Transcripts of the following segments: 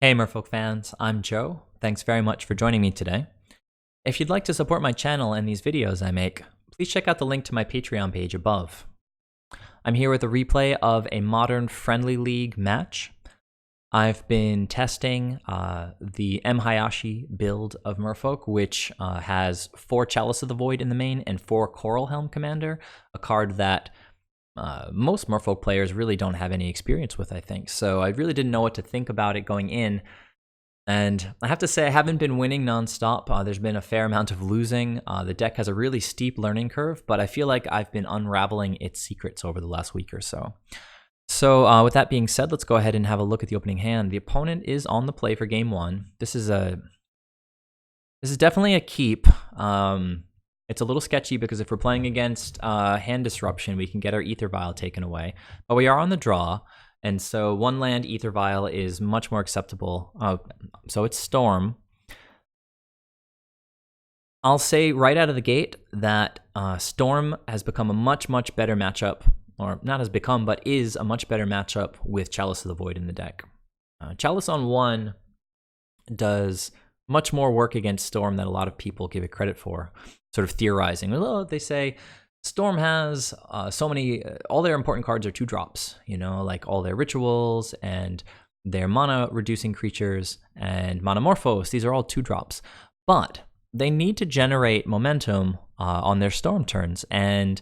Hey Merfolk fans, I'm Joe. Thanks very much for joining me today. If you'd like to support my channel and these videos I make, please check out the link to my Patreon page above. I'm here with a replay of a modern Friendly League match. I've been testing the M. Hayashi build of Merfolk, which has 4 Chalice of the Void in the main and 4 Coralhelm Commander, a card that most Merfolk players really don't have any experience with, I think. So I really didn't know what to think about it going in. And I have to say, I haven't been winning nonstop. There's been a fair amount of losing. The deck has a really steep learning curve, but I feel like I've been unraveling its secrets over the last week or so. So with that being said, let's go ahead and have a look at the opening hand. The opponent is on the play for game 1. This is definitely a keep. It's a little sketchy because if we're playing against hand disruption, we can get our AEther Vial taken away. But we are on the draw, and so 1 land AEther Vial is much more acceptable. So it's Storm. I'll say right out of the gate that Storm has become a much better matchup, or not has become, but is a much better matchup with Chalice of the Void in the deck. Chalice on 1 does much more work against Storm than a lot of people give it credit for. Sort of theorizing. Well, they say Storm has so many, all their important cards are 2-drops, you know, like all their rituals and their mana reducing creatures and Monomorphos. These are all 2-drops. But they need to generate momentum on their Storm turns. And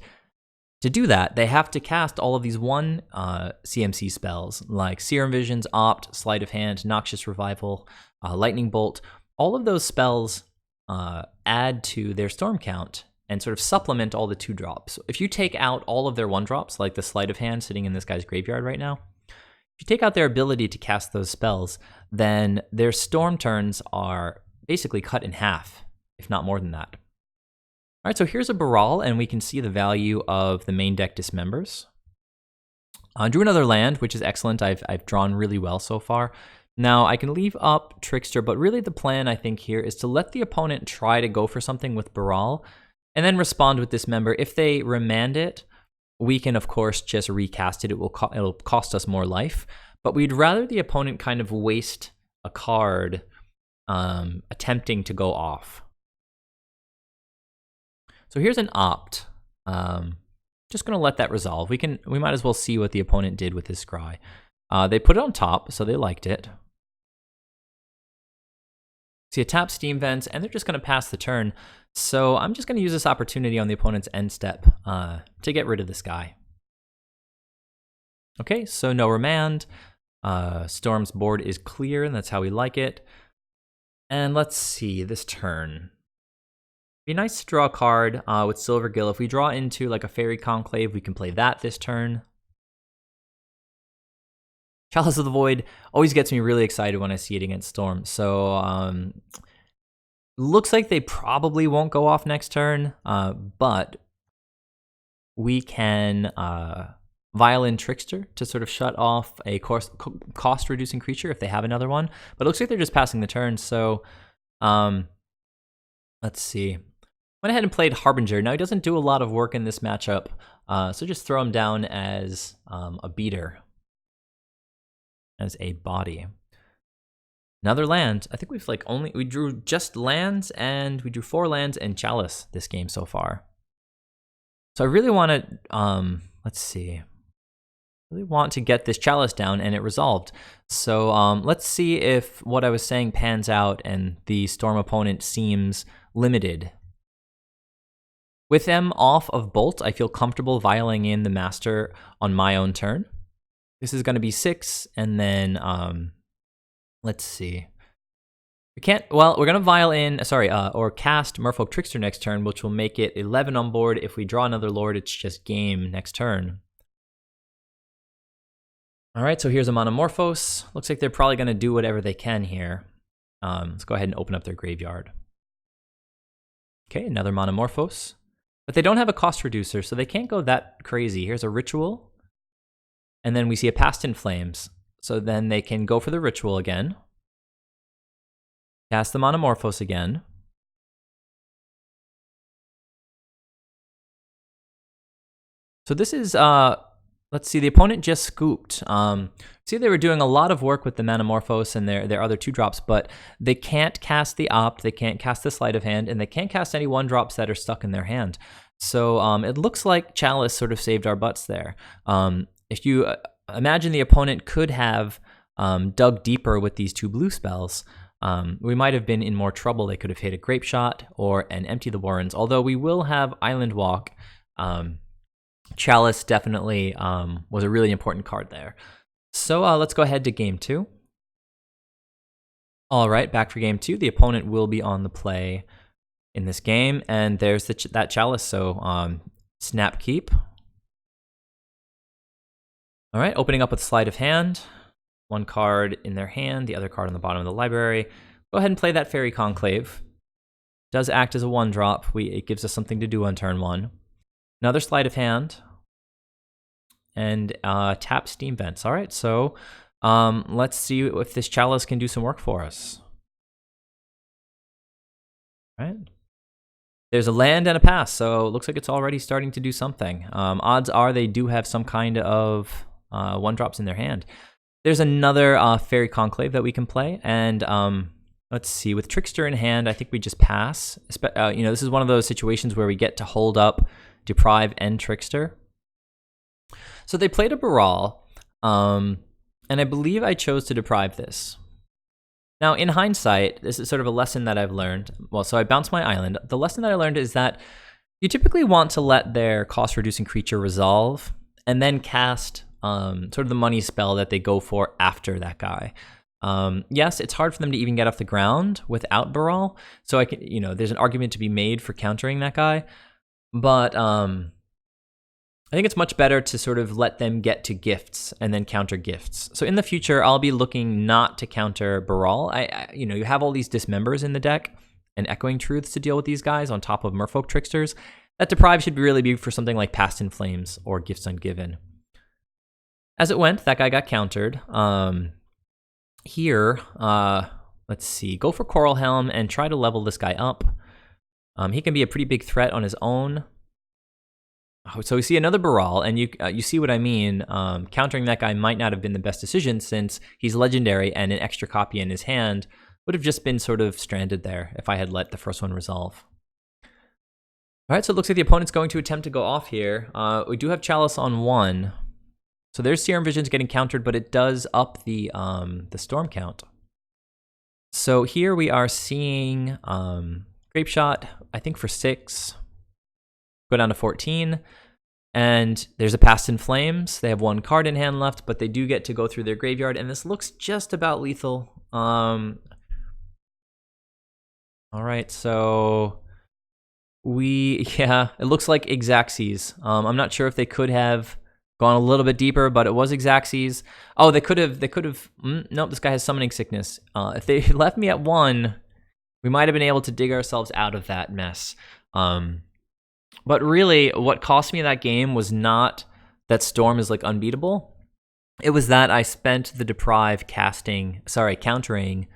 to do that, they have to cast all of these 1 CMC spells like Serum Visions, Opt, Sleight of Hand, Noxious Revival, Lightning Bolt. All of those spells add to their Storm count and sort of supplement all the 2-drops. So if you take out all of their 1-drops, like the Sleight of Hand sitting in this guy's graveyard right now, if you take out their ability to cast those spells, then their Storm turns are basically cut in half, if not more than that. All right, so here's a Baral, and we can see the value of the main deck Dismembers. Drew another land, which is excellent. I've drawn really well so far. Now, I can leave up Trickster, but really the plan, I think, here is to let the opponent try to go for something with Baral, and then respond with Dismember. If they remand it, we can, of course, just recast it. It'll cost us more life, but we'd rather the opponent kind of waste a card attempting to go off. So here's an Opt. Just going to let that resolve. We might as well see what the opponent did with his Scry. They put it on top, so they liked it. See, it taps Steam Vents, and they're just going to pass the turn. So I'm just going to use this opportunity on the opponent's end step to get rid of this guy. Okay, so no remand. Storm's board is clear, and that's how we like it. And let's see, this turn. Be nice to draw a card with Silvergill. If we draw into like a Faerie Conclave, we can play that this turn. Chalice of the Void always gets me really excited when I see it against Storm. So looks like they probably won't go off next turn, but we can Violin Trickster to sort of shut off a cost-reducing creature if they have another one. But it looks like they're just passing the turn, so let's see. Went ahead and played Harbinger. Now, he doesn't do a lot of work in this matchup, so just throw him down as a beater. As a body. Another land. I think we drew just lands, and we drew 4 lands and Chalice this game so far. So I really want to, let's see. Really want to get this Chalice down, and it resolved. So let's see if what I was saying pans out and the Storm opponent seems limited. With them off of Bolt, I feel comfortable vialing in the Master on my own turn. This is going to be 6, and then, let's see. We're going to vial in, or cast Merfolk Trickster next turn, which will make it 11 on board. If we draw another Lord, it's just game next turn. All right, so here's a Monomorphos. Looks like they're probably going to do whatever they can here. Let's go ahead and open up their graveyard. Okay, another Monomorphos. But they don't have a cost reducer, so they can't go that crazy. Here's a Ritual. And then we see a Past in Flames. So then they can go for the Ritual again. Cast the Monomorphos again. So this is let's see, the opponent just scooped. See, they were doing a lot of work with the Manamorphose and their other 2-drops, but they can't cast the Opt, they can't cast the Sleight of Hand, and they can't cast any 1-drops that are stuck in their hand. So it looks like Chalice sort of saved our butts there. If you imagine the opponent could have dug deeper with these 2 blue spells, we might have been in more trouble. They could have hit a Grape Shot or an Empty the Warrens, although we will have Island Walk. Chalice definitely was a really important card there. So let's go ahead to game 2. All right, back for game 2. The opponent will be on the play in this game, and there's that Chalice, so snap keep. All right, opening up with Sleight of Hand. 1 card in their hand, the other card on the bottom of the library. Go ahead and play that Faerie Conclave. Does act as a 1-drop. It gives us something to do on turn 1. Another Sleight of Hand. And tap Steam Vents. All right, so let's see if this Chalice can do some work for us. All right. There's a land and a pass, so it looks like it's already starting to do something. Odds are they do have some kind of 1-drops in their hand. There's another Faerie Conclave that we can play, and let's see, with Trickster in hand, I think we just pass. This is one of those situations where we get to hold up Deprive and Trickster. So they played a Baral, and I believe I chose to Deprive this. Now, in hindsight, this is sort of a lesson that I've learned. Well, so I bounced my island. The lesson that I learned is that you typically want to let their cost-reducing creature resolve, and then cast sort of the money spell that they go for after that guy. Yes, it's hard for them to even get off the ground without Baral, so there's an argument to be made for countering that guy, but I think it's much better to sort of let them get to gifts and then counter gifts. So in the future, I'll be looking not to counter Baral. You have all these Dismembers in the deck and Echoing Truths to deal with these guys on top of Merfolk Tricksters. That Deprive should really be for something like Past in Flames or Gifts Ungiven. As it went, that guy got countered. Here, let's see, go for Coralhelm and try to level this guy up. He can be a pretty big threat on his own. So we see another Baral, and you see what I mean. Countering that guy might not have been the best decision since he's legendary and an extra copy in his hand would have just been sort of stranded there if I had let the first one resolve. All right, so it looks like the opponent's going to attempt to go off here. We do have Chalice on 1. So there's Serum Visions getting countered, but it does up the storm count. So here we are seeing Grape Shot, I think for 6. Go down to 14, and there's a Past in Flames. They have 1 card in hand left, but they do get to go through their graveyard, and this looks just about lethal. All right, so it looks like Xaxes. I'm not sure if they could have gone a little bit deeper, but it was Xaxes. Oh, they could have, nope, this guy has Summoning Sickness. If they left me at 1, we might have been able to dig ourselves out of that mess. But really, what cost me that game was not that Storm is like unbeatable. It was that I spent the Deprive countering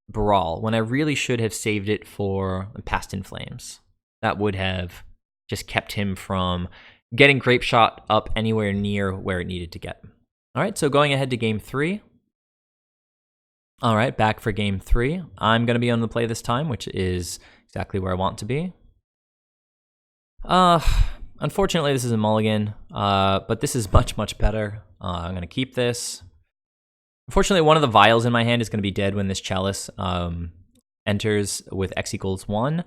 Baral when I really should have saved it for Past in Flames. That would have just kept him from getting Grape Shot up anywhere near where it needed to get. All right, so going ahead to game 3. All right, back for game 3. I'm going to be on the play this time, which is exactly where I want to be. Unfortunately, this is a mulligan, but this is much, much better. I'm going to keep this. Unfortunately, one of the vials in my hand is going to be dead when this Chalice enters with X equals 1.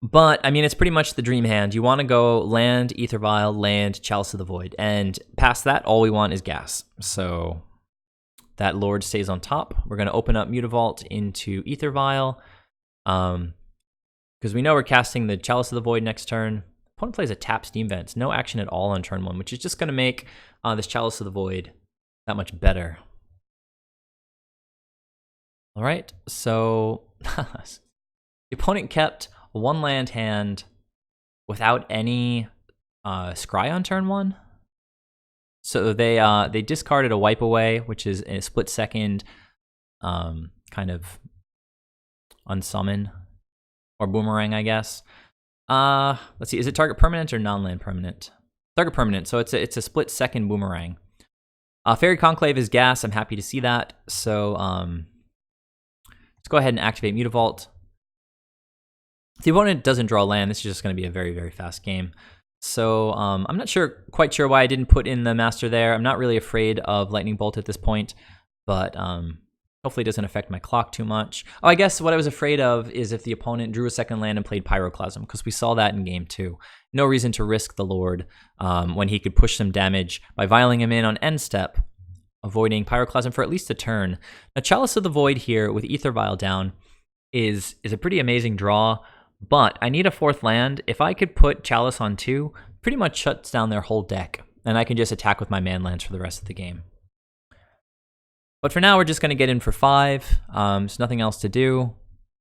But, I mean, it's pretty much the dream hand. You want to go land, AEther Vial, land, Chalice of the Void. And past that, all we want is gas. So that Lord stays on top. We're going to open up Mutavault into AEther Vial. Because we know we're casting the Chalice of the Void next turn. Opponent plays a tap Steam Vents. No action at all on turn 1, which is just going to make this Chalice of the Void that much better. All right, so the opponent kept a 1-land hand without any scry on turn 1. So they discarded a Wipe Away, which is in a split second kind of unsummon. Or Boomerang, I guess. Let's see, is it target permanent or non-land permanent? target permanent. So it's a split second boomerang. Faerie Conclave is gas. I'm happy to see that. So let's go ahead and activate Mutavault. If the opponent doesn't draw land, this is just going to be a very, very fast game. So I'm not quite sure why I didn't put in the Master there. I'm not really afraid of Lightning Bolt at this point, but hopefully it doesn't affect my clock too much. Oh, I guess what I was afraid of is if the opponent drew a second land and played Pyroclasm, because we saw that in game 2. No reason to risk the Lord when he could push some damage by vialing him in on end step, avoiding Pyroclasm for at least a turn. Now, Chalice of the Void here with AEther Vial down is a pretty amazing draw, but I need a 4th land. If I could put Chalice on 2, pretty much shuts down their whole deck, and I can just attack with my man lands for the rest of the game. But for now, we're just going to get in for 5. There's nothing else to do.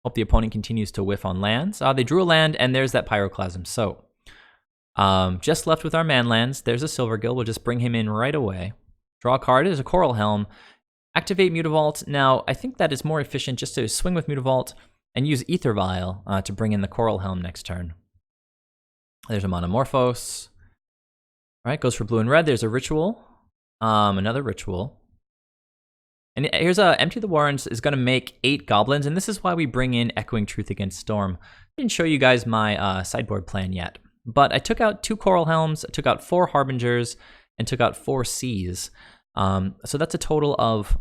Hope the opponent continues to whiff on lands. They drew a land, and there's that Pyroclasm. So, just left with our man lands. There's a Silvergill. We'll just bring him in right away. Draw a card. There's a Coralhelm. Activate Mutavault. Now, I think that is more efficient just to swing with Mutavault and use AEther Vial to bring in the Coralhelm next turn. There's a Monomorphos. All right, goes for blue and red. There's a Ritual. Another Ritual. And here's Empty the Warrens is going to make 8 goblins, and this is why we bring in Echoing Truth against Storm. I didn't show you guys my sideboard plan yet, but I took out 2 Coralhelms, I took out 4 Harbingers, and took out 4 Seas. So that's a total of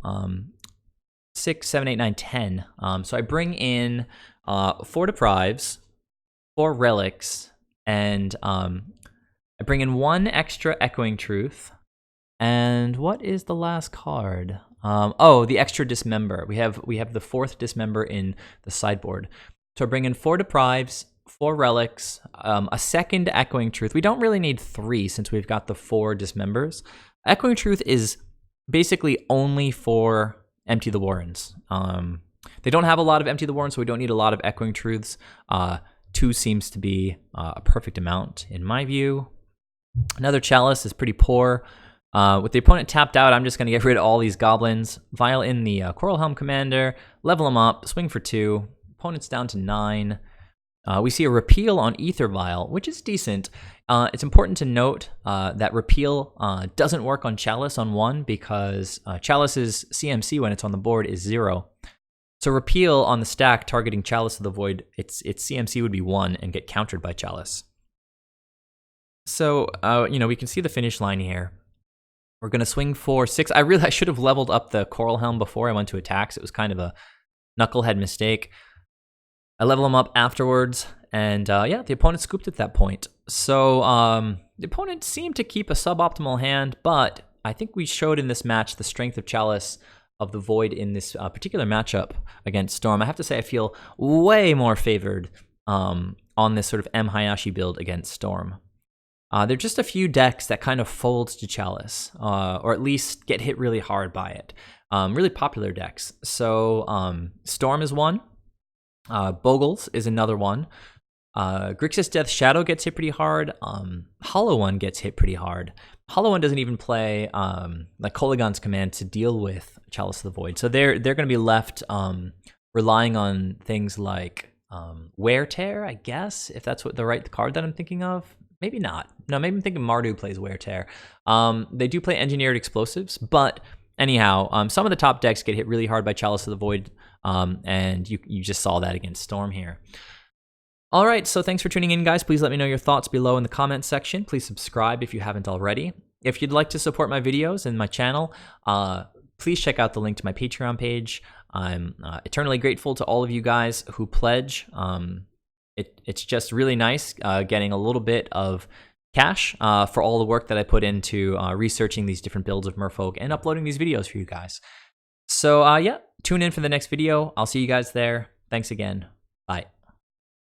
6, 7, 8, 9, 10. So I bring in 4 Deprives, 4 Relics, and I bring in 1 extra Echoing Truth. And what is the last card? The extra Dismember. We have the 4th Dismember in the sideboard. So I bring in 4 Deprives, 4 Relics, a 2nd Echoing Truth. We don't really need 3 since we've got the 4 Dismembers. Echoing Truth is basically only for Empty the Warrens. They don't have a lot of Empty the Warrens, so we don't need a lot of Echoing Truths. 2 seems to be a perfect amount in my view. Another Chalice is pretty poor. With the opponent tapped out, I'm just going to get rid of all these goblins, vial in the Coralhelm Commander, level him up, swing for 2. Opponent's down to 9. We see a repeal on AEther Vial, which is decent. It's important to note that repeal doesn't work on Chalice on 1 because Chalice's CMC when it's on the board is 0. So repeal on the stack targeting Chalice of the Void, its CMC would be 1 and get countered by Chalice. So, we can see the finish line here. We're going to swing for 6. I should have leveled up the Coralhelm before I went to attacks. It was kind of a knucklehead mistake. I level him up afterwards, and the opponent scooped at that point. So the opponent seemed to keep a suboptimal hand, but I think we showed in this match the strength of Chalice of the Void in this particular matchup against Storm. I have to say I feel way more favored on this sort of M. Hayashi build against Storm. There are just a few decks that kind of fold to Chalice, or at least get hit really hard by it. Really popular decks. So Storm is one. Bogles is another one. Grixis Death Shadow gets hit pretty hard. Hollow One gets hit pretty hard. Hollow One doesn't even play like Kolaghan's Command to deal with Chalice of the Void. So they're going to be left relying on things like Wear Tear, I guess, if that's what the right card that I'm thinking of. Maybe not. No, maybe I'm thinking Mardu plays Wear Tear. They do play Engineered Explosives, but anyhow, some of the top decks get hit really hard by Chalice of the Void, and you just saw that against Storm here. All right, so thanks for tuning in, guys. Please let me know your thoughts below in the comments section. Please subscribe if you haven't already. If you'd like to support my videos and my channel, please check out the link to my Patreon page. I'm eternally grateful to all of you guys who pledge. It's just really nice getting a little bit of cash for all the work that I put into researching these different builds of Merfolk and uploading these videos for you guys. So tune in for the next video. I'll see you guys there. Thanks again. Bye.